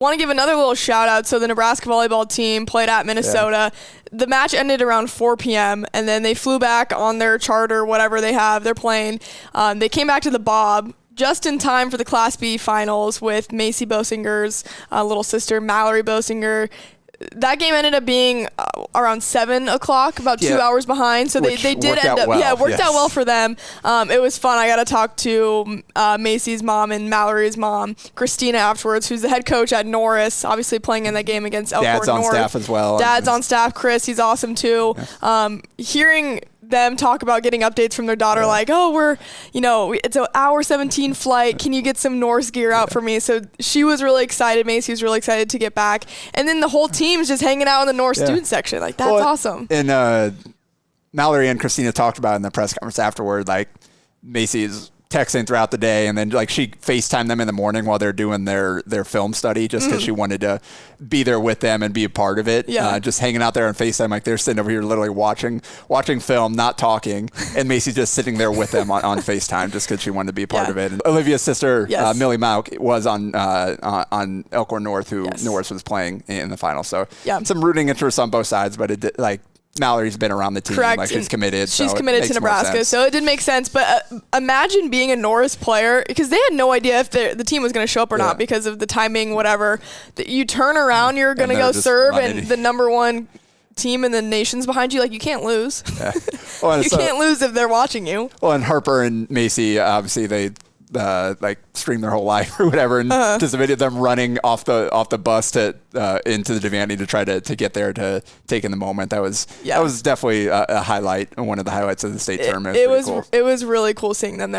Want to give another little shout out. So the Nebraska volleyball team played at Minnesota. Yeah. The match ended around 4 p.m. and then they flew back on their charter, whatever they have, their plane. They came back to the Bob just in time for the Class B finals with Maisie Bosinger's little sister, Mallory Bosinger. That game ended up being around 7 o'clock, about 2 hours behind. So they did end up, it worked out well for them. It was fun. I got to talk to Macy's mom and Mallory's mom, Christina, afterwards, who's the head coach at Norris, obviously playing in that game against Elkhorn North. Dad's on staff as well. Dad's on staff. Chris, he's awesome too. Yes. Hearing them talk about getting updates from their daughter, like, oh, it's an hour 17 flight. Can you get some Norse gear out for me? So she was really excited. Macy was really excited to get back. And then the whole team's just hanging out in the Norse student section. Like, that's awesome. And Mallory and Christina talked about in the press conference afterward, like, Macy's texting throughout the day, and then like she FaceTimed them in the morning while they're doing their film study, just because she wanted to be there with them and be a part of it. Just hanging out there on FaceTime, like they're sitting over here literally watching film, not talking, and Macy's just sitting there with them on FaceTime just because she wanted to be a part of it. And Olivia's sister, Millie Mauk, was on Elkhorn North, who Norris was playing in the final. So some rooting interest on both sides, but it did, like, Mallory's been around the team. Correct. Like, she's committed. She's committed to Nebraska, so it did make sense. But imagine being a Norris player, because they had no idea if the team was going to show up or not because of the timing, whatever. You turn around, you're going to go serve, and the number one team in the nation's behind you. Like, you can't lose. Yeah. Well, you can't lose if they're watching you. Well, and Harper and Macy, obviously, they streamed their whole life or whatever, and just a video of them running off the bus to into the Devaney to try to get there to take in the moment. That was definitely a highlight, one of the highlights of the state tournament. It was really cool seeing them there.